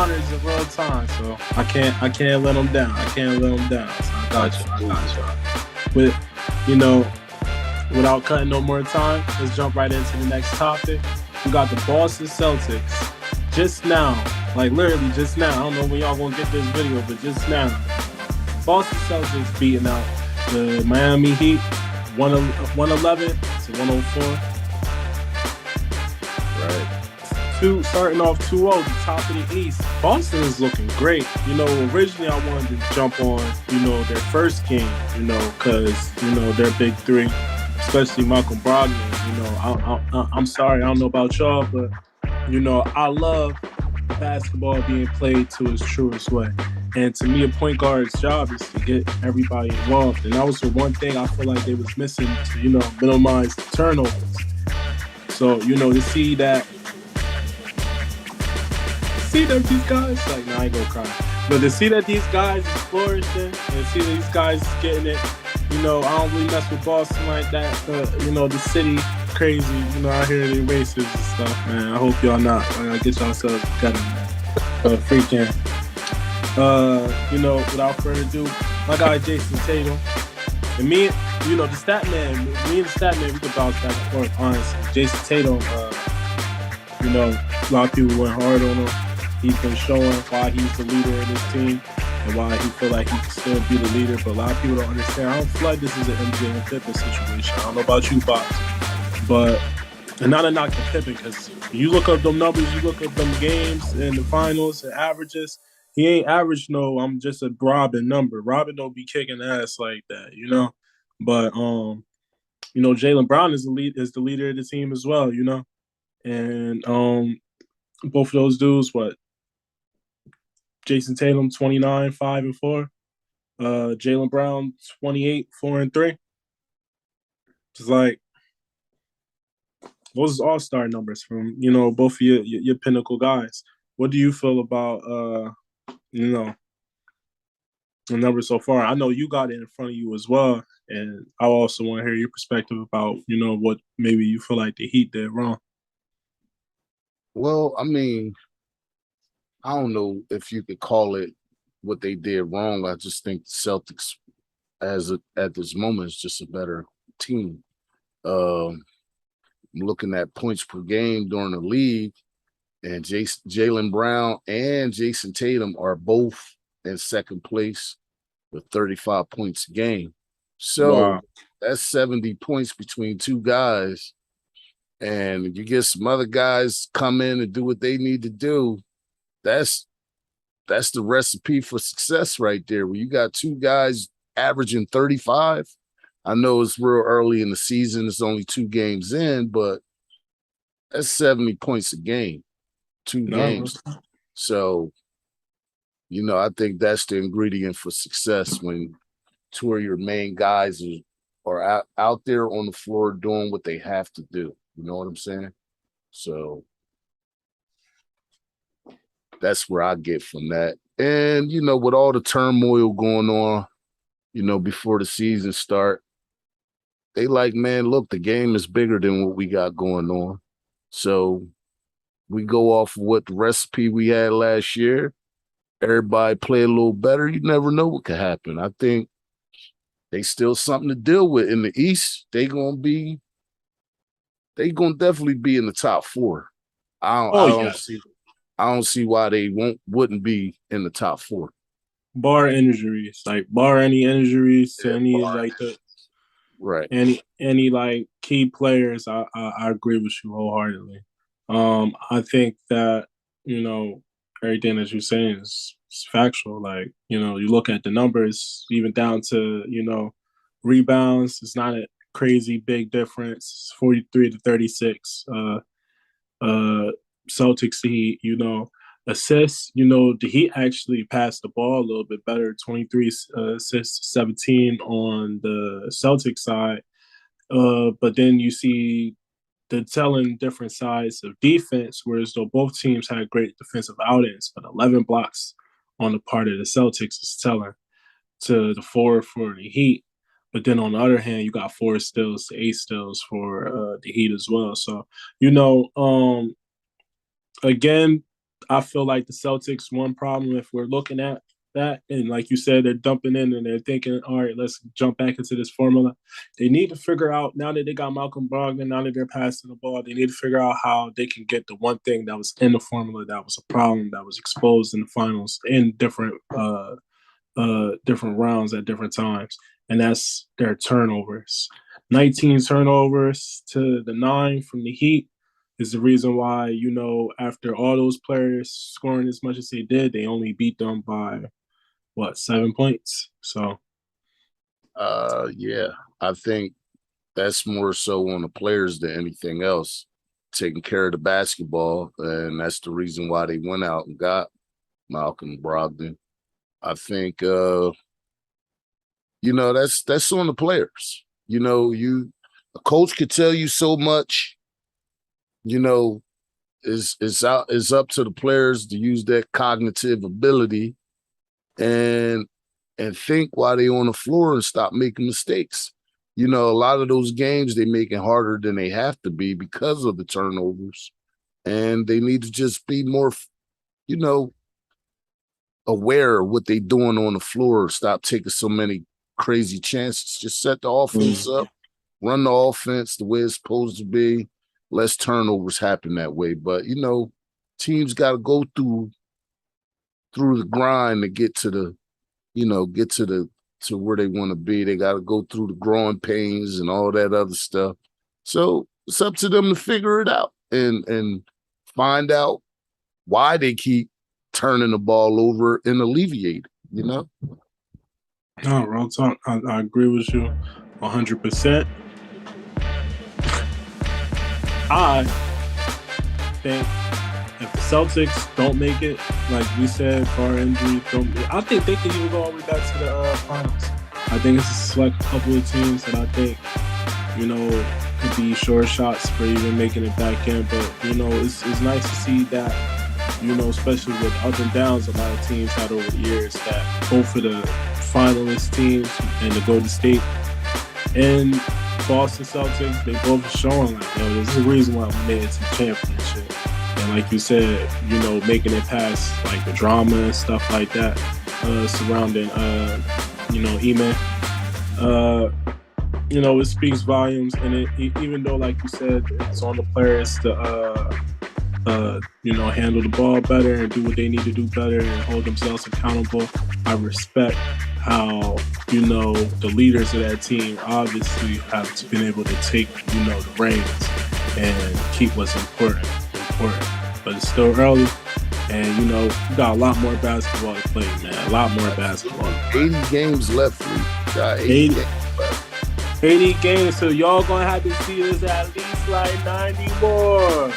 100s in real time, so I can't let them down. I can't let them down. So I got you. I got you. With you know, without cutting no more time, let's jump right into the next topic. We got the Boston Celtics. Just now, like literally just now. I don't know when y'all gonna get this video, but just now, Boston Celtics beating out the Miami Heat 111 to 104. Right. Starting off 2-0, the top of the East. Boston is looking great. Originally I wanted to jump on, their first game, because, their big three, especially Michael Brogdon. I'm sorry, I don't know about y'all, but, I love basketball being played to its truest way. And to me, a point guard's job is to get everybody involved. And that was the one thing I feel like they was missing to, minimize the turnovers. So, to see that these guys, like, nah, I ain't gonna cry. But to see that these guys is flourishing and see these guys getting it, I don't really mess with Boston like that. But, the city crazy, I hear they racist and stuff, man. I hope y'all not. Get yourselves together, man. Without further ado, my guy Jason Tatum. And me, the stat man, we could bounce back and forth, honestly. Jason Tatum, a lot of people went hard on him. He's been showing why he's the leader in this team and why he feel like he can still be the leader. But a lot of people don't understand. I don't feel like this is an MJ and Pippen situation. I don't know about you, Box. But, and not a knock to Pippen, because you look up them numbers, you look up them games in the finals and averages, he ain't average, no, I'm just a Robin number. Robin don't be kicking ass like that, But, Jaylen Brown is the leader of the team as well, And both of those dudes, Jason Tatum, 29, 5 and 4. Jaylen Brown, 28, 4 and 3. Just like, those are all-star numbers from, both of your pinnacle guys. What do you feel about, the numbers so far? I know you got it in front of you as well, and I also want to hear your perspective about, what maybe you feel like the Heat did wrong. Well, I mean, I don't know if you could call it what they did wrong. I just think the Celtics, at this moment, is just a better team. I'm looking at points per game during the league, and Jaylen Brown and Jason Tatum are both in second place with 35 points a game. So Wow. That's 70 points between two guys. And you get some other guys come in and do what they need to do. That's the recipe for success right there. When you got two guys averaging 35, I know it's real early in the season. It's only 2 games in, but that's 70 points a game, 2 games. So, I think that's the ingredient for success when 2 of your main guys are out there on the floor doing what they have to do. You know what I'm saying? So that's where I get from that. And, with all the turmoil going on, before the season start, they like, man, look, the game is bigger than what we got going on. So we go off of what the recipe we had last year. Everybody play a little better. You never know what could happen. I think they still something to deal with in the East. They gonna definitely be in the top 4. I don't see why they wouldn't be in the top 4. Bar any injuries to any right. Any like key players, I agree with you wholeheartedly. I think that, everything that you're saying is factual. Like, you look at the numbers, even down to, rebounds, it's not a crazy big difference. 43 to 36. Celtics Heat, assists, the Heat actually passed the ball a little bit better, 23 assists, 17 on the Celtics side. But then you see the telling different sides of defense, whereas though both teams had great defensive outings, but 11 blocks on the part of the Celtics is telling to the 4 for the Heat. But then on the other hand, you got 4 steals to 8 steals for the Heat as well. So, again, I feel like the Celtics, one problem if we're looking at that, and like you said, they're dumping in and they're thinking, all right, let's jump back into this formula. They need to figure out, now that they got Malcolm Brogdon, now that they're passing the ball, they need to figure out how they can get the one thing that was in the formula that was a problem, that was exposed in the finals in different rounds at different times, and that's their turnovers. 19 turnovers to the 9 from the Heat is the reason why, after all those players scoring as much as they did, they only beat them by what, 7 points? So Yeah, I think that's more so on the players than anything else, taking care of the basketball, and that's the reason why they went out and got Malcolm Brogdon. I think that's on the players. A coach could tell you so much, is up to the players to use that cognitive ability and think while they on the floor and stop making mistakes. A lot of those games they make it harder than they have to be because of the turnovers. And they need to just be more, aware of what they're doing on the floor. Stop taking so many crazy chances. Just set the offense up, run the offense the way it's supposed to be. Less turnovers happen that way. But, teams got to go through the grind to get to to where they want to be. They got to go through the growing pains and all that other stuff. So it's up to them to figure it out and find out why they keep turning the ball over and alleviate it, No, real talk. I agree with you 100%. I think if the Celtics don't make it, like we said, bar injury, I think they can even go all the way back to the finals. I think it's a select couple of teams that I think, could be sure shots for even making it back in. But, it's nice to see that, especially with up and downs a lot of teams had over the years, that both of the finalist teams and the Golden State and Boston Celtics, they both are showing like, there's a reason why we made it to the championship. And like you said, making it past like the drama and stuff like that surrounding, Ime. It speaks volumes, and even though, like you said, it's on the players to, handle the ball better and do what they need to do better and hold themselves accountable. I respect how, the leaders of that team obviously have been able to take, the reins and keep what's important. But it's still early, and, you got a lot more basketball to play, man. A lot more basketball. 80 games left. Got 80 games left. 80 games, so y'all gonna have to see us at least like 90 more.